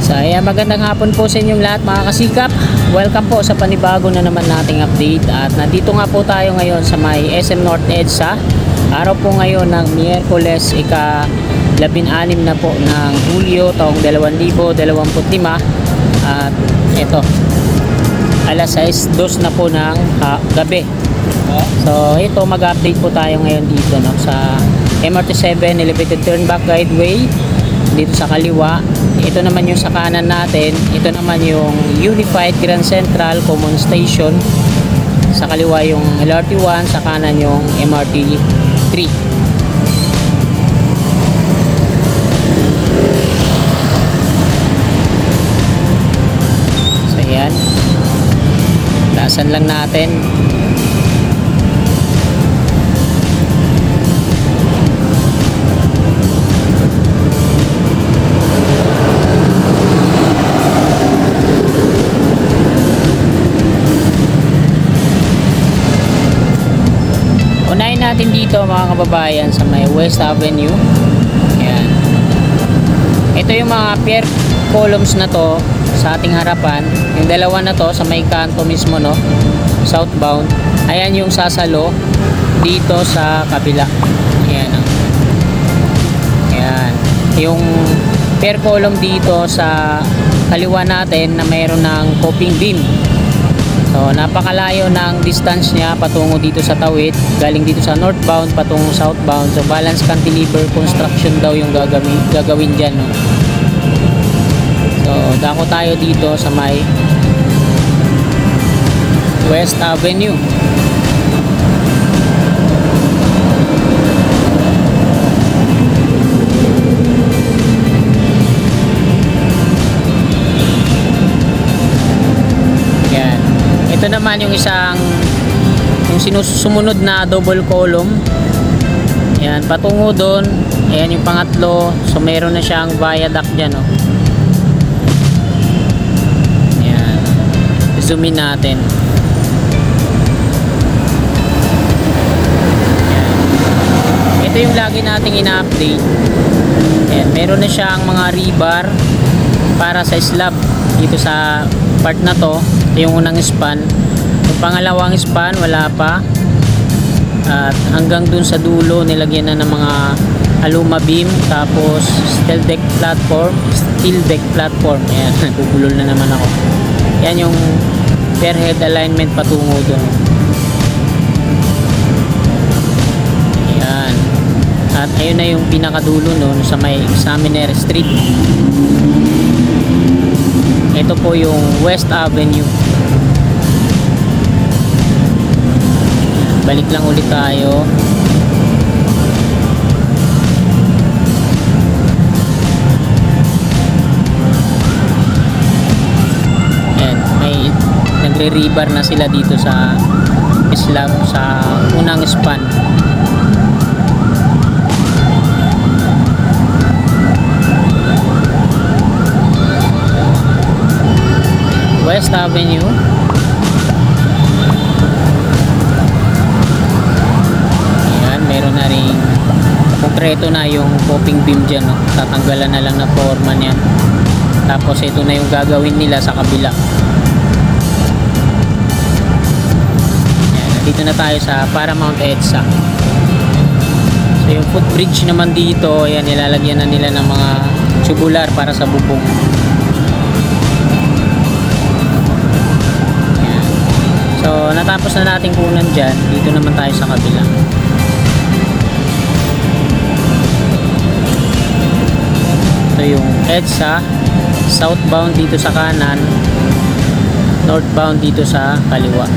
So ayan, magandang hapon po sa inyong lahat mga kasikap. Welcome po sa panibago na naman nating update. At nandito nga po tayo ngayon sa may SM North EDSA. Araw po ngayon ng Miyerkules, ika-16 na po ng Hulyo taong 2025. At ito, alas 6:02 na po ng gabi. So ito, mag-update po tayo ngayon dito no, sa MRT7 Elevated Turnback Guideway dito sa kaliwa. Ito naman yung sa kanan natin. Ito naman yung Unified Grand Central Common Station. Sa kaliwa yung LRT1, sa kanan yung MRT3. So yan, taasan lang natin. Unahin natin dito mga kababayan sa may West Avenue. Ayan. Ito yung mga pier columns na to sa ating harapan. Yung dalawa na to sa may kanto mismo no, southbound. Ayan yung sasalo dito sa kabila. Ayan. Ayan. Yung pier column dito sa kaliwa natin na mayroon ng coping beam. So napakalayo ng distance niya patungo dito sa tawid, galing dito sa northbound patungo southbound. So balance cantilever construction daw yung gagawin dyan no? So dako tayo dito sa may West Avenue. Ito naman yung yung sinusunod na double column. Ayan, patungo doon. Ayan yung pangatlo. So meron na siyang viaduct dyan oh. Ayan, zoom in natin. Ayan. Ito yung lagi nating ina-update. Ayan, meron na siyang mga rebar para sa slab dito sa part na to. Yung unang span, yung pangalawang span wala pa, at hanggang dun sa dulo nilagyan na ng mga aluma beam, tapos steel deck platform. Ayan, nagugulol na naman ako. Yan yung per head alignment patungo dun. Ayan, at ayun na yung pinakadulo nun sa may Examiner Street. Ito po yung West Avenue. Balik lang ulit tayo. Ayan, may nagre-rebar na sila dito sa slab sa unang span. West Avenue. Ayan, meron na rin konkreto na yung coping beam dyan no? Tatanggalan na lang na forma niyan. Tapos ito na yung gagawin nila sa kabila. Ayan, dito na tayo sa Paramount EDSA. So yung footbridge naman dito, ayan, nilalagyan na nila ng mga tubular para sa bubong. So natapos na natin kunan dyan. Dito naman tayo sa kabila. Ito yung EDSA, southbound dito sa kanan, northbound dito sa kaliwa.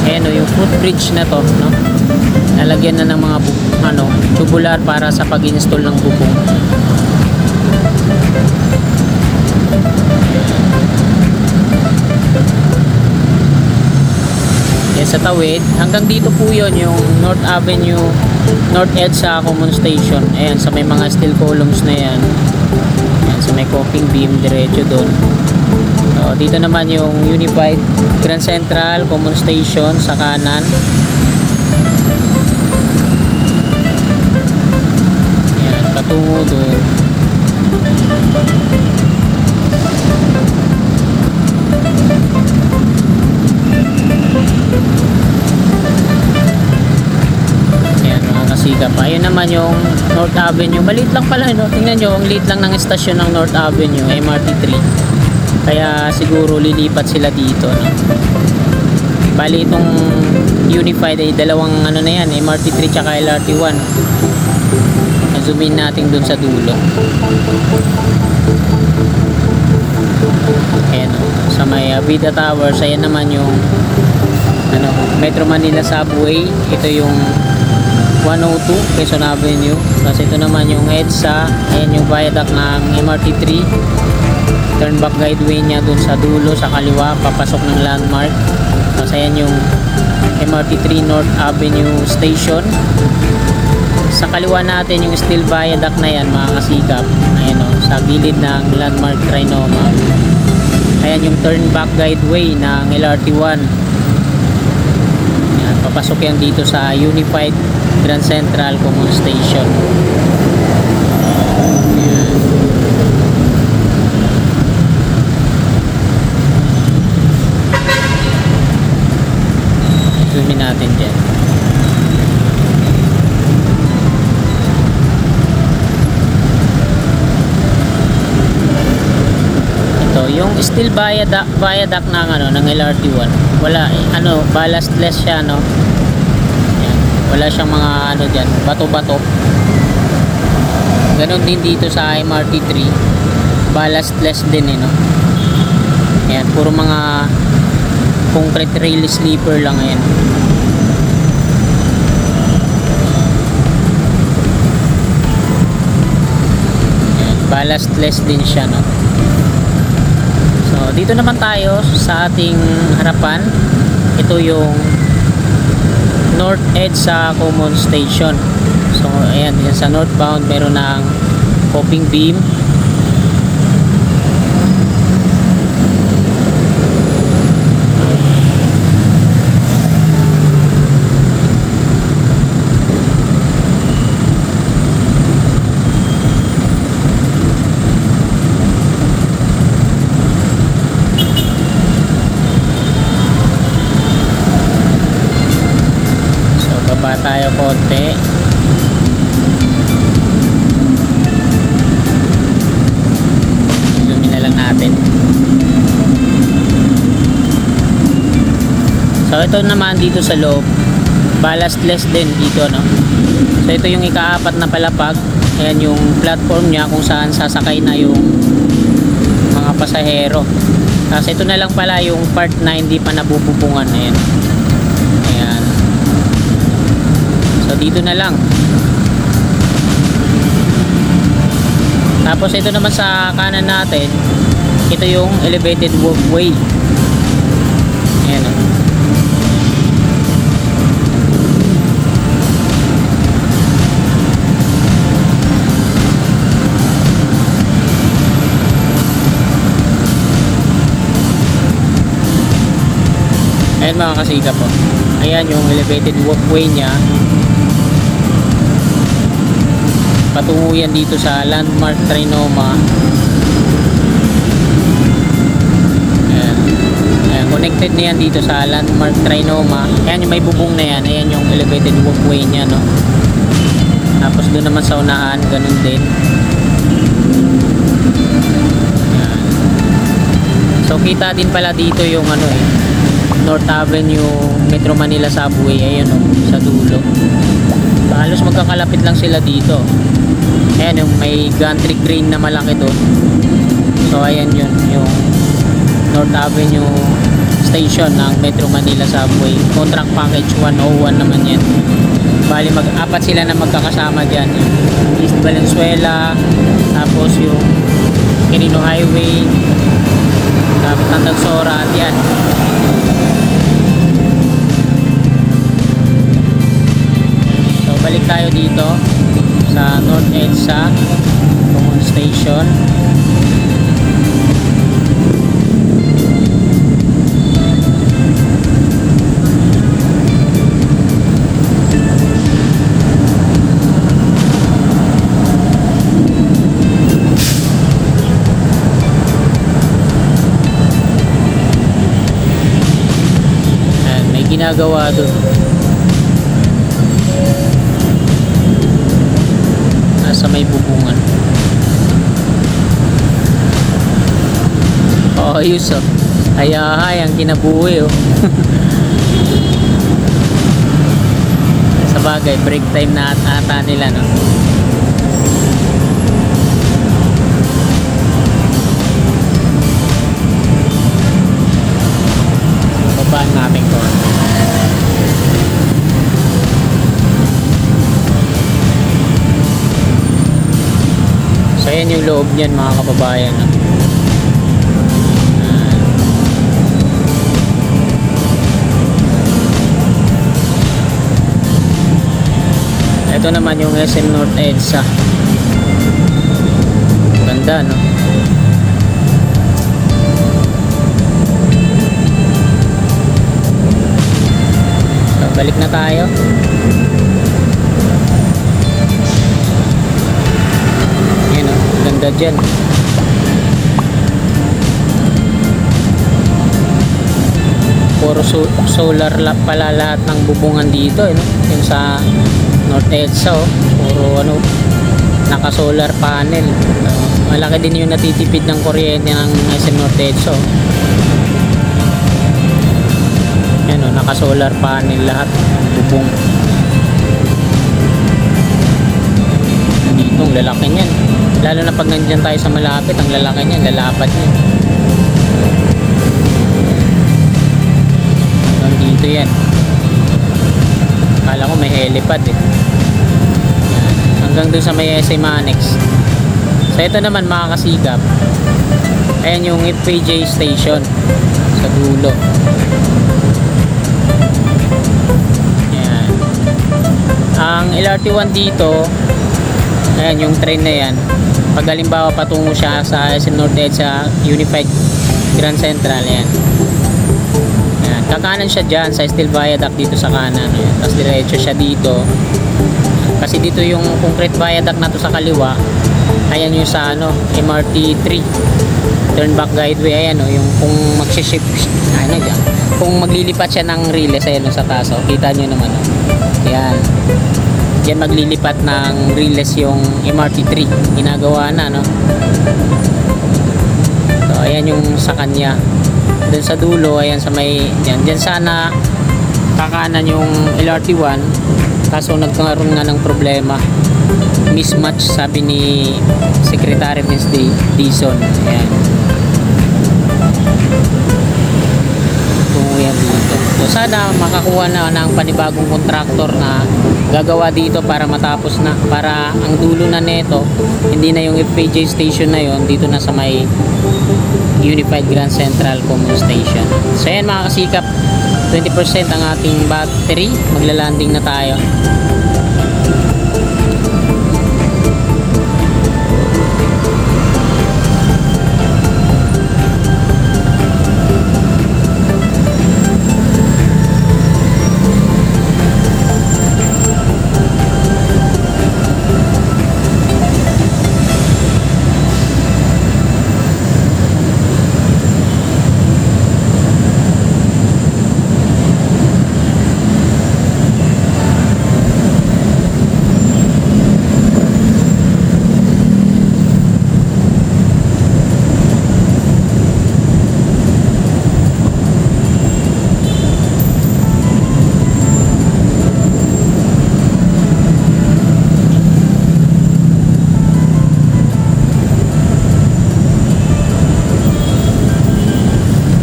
Ayan o, yung footbridge na to no? Nalagyan na ng mga tubular para sa pag-install ng bubong. Sa tawid, hanggang dito po yun yung North Avenue, North EDSA Common Station. Ayan, sa may mga steel columns na yan. Ayan, sa may coping beam, diretso doon. So, dito naman yung Unified Grand Central Common Station sa kanan. Ayan, patungo doon. Ayan mga kasikap. Ayun naman yung North Avenue. Maliit lang pala, no? Tingnan nyo, ang liit lang ng estasyon ng North Avenue, MRT 3. Kaya siguro lilipat sila dito, no? Bali itong Unified ay dalawang ano na yan, MRT 3 tsaka LRT 1. Na-zoom in natin dun sa dulo. Ayan, sa may Vida Towers. Ayan naman yung ano, Metro Manila Subway. Ito yung 102 Quezon Avenue. Tapos ito naman yung EDSA. Ayan yung viaduct ng MRT 3. Turn back guideway niya dun sa dulo sa kaliwa, papasok ng landmark. Tapos ayan yung MRT 3 North Avenue Station. Sa kaliwa natin yung steel viaduct na yan mga kasikap. Ayan o, sa gilid ng landmark Trinoma. Ayan yung turn back guideway ng LRT 1. Ayan, papasok yan dito sa Unified Grand Central Common Station. Ayan. Zoomin natin dyan. Ito yung steel viaduct ng ano ng LRT1. Wala ano, ballastless siya, no. Yan. Wala siyang mga ano diyan, bato-bato. Ganon din dito sa MRT3. Ballastless din, no. Yan, puro mga concrete rail sleeper lang yan. Yan, ballastless din siya, no. So dito naman tayo sa ating harapan. Ito yung North EDSA Common Station. So ayan, sa northbound meron ng coping beam. Baba tayo konti. Zoomin na lang natin. So ito naman dito sa loob, ballastless din dito, no. So ito yung ika-apat na palapag. Ayan yung platform niya kung saan sasakay na yung mga pasahero. Kasi ito na lang pala yung part na hindi pa nabububungan. Ayan. Ayan. So dito na lang. Tapos ito naman sa kanan natin, ito yung elevated walkway. Ayan o. Ayan mga kasikap po. Ayan yung elevated walkway nya. Patungo yan dito sa landmark Trinoma. Ayan. Ayan, connected na yan dito sa landmark Trinoma. Ayan yung may bubong na yan. Ayan yung elevated walkway nya, no. Tapos doon naman sa unahan, ganun din. Ayan. So kita din pala dito yung ano North Avenue Metro Manila Subway. Ayun sa dulo. Halos magkakalapit lang sila dito. Ayan yung may gantry crane na malaki doon. So ayan yun yung North Avenue Station ng Metro Manila Subway. Contract package 101 naman yan. Bali mag-apat sila na magkakasama dyan. East Valenzuela, tapos yung Quirino Highway, tapos Tandagsora at yan. Balik tayo dito sa North EDSA Common Station. ginagawa doon. Nasa may bubungan. Oh, ayos oh. Hayahay ang kinabuhi oh. Sa bagay, break time na ata nila, no? Babaan natin ko. So yan yung loob niyan, mga kababayan, no? Ito naman yung SM North EDSA. Ganda, no? So, balik na tayo. Yan, no? Ganda dyan. Puro solar pala lahat ng bubungan dito, no? Yung sa North EDSA, oh. Puro ano, naka solar panel. Malaki din yung natitipid ng kuryente ng SM North EDSA, oh. Yan, oh, naka solar panel lahat bubong. Dito ang lalaki niyan, lalo na pag nandiyan tayo sa malapit, ang lalaki niyan, lalapad niyan. Dito yan, kala ko may helipad eh. Yan. Hanggang dun sa may SM Annex. So ito naman, mga kasigap, ayan yung FPJ station sa dulo. Yan. Ang LRT1 dito, ayan yung train na yan, pag halimbawa patungo siya sa SM North EDSA Unified Grand Central, yan, kakanan siya dyan sa Steel Viaduct dito sa kanan. Tapos diretso siya dito. Kasi dito yung concrete viaduct na to sa kaliwa. Ayan yung sa ano, MRT 3. Turn back guideway. Ayan o, yung kung magsiship, ano dyan, kung maglilipat siya ng riles, ayan o sa taas o. Kita nyo naman o. Ayan. Diyan maglilipat ng riles yung MRT 3. Ginagawa na, no? So ayan yung sa kanya. Doon sa dulo, ayan sa may dyan sana kakanan yung LRT1, kaso nagkaroon nga ng problema, mismatch, sabi ni Secretary Ms. Dizon. Ayan, tungo yan dito. So sana makakuha na ng panibagong kontraktor na gagawa dito para matapos na, para ang dulo na neto hindi na yung FPJ station na yon, dito na sa may Unified Grand Central Common Station. So ayan, mga kasikap, 20% ang ating battery, maglalanding na tayo.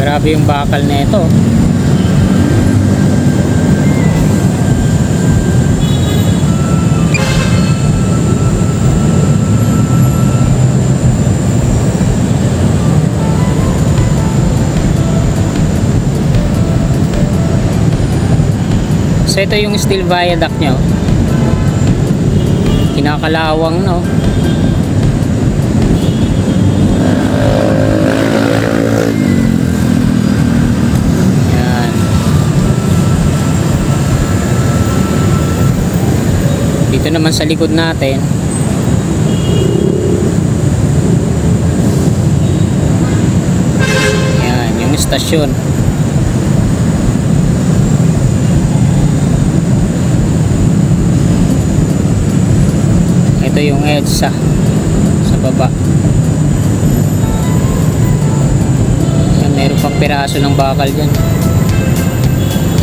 Grabe yung bakal na ito. So ito yung steel viaduct nyo, kinakalawang, no? Yan. Dito naman sa likod natin, yan yung istasyon. ito yung EDSA sa baba. Yan, meron pang piraso ng bakal dyan.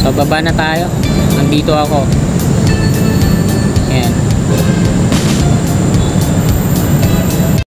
So baba na tayo, nandito ako.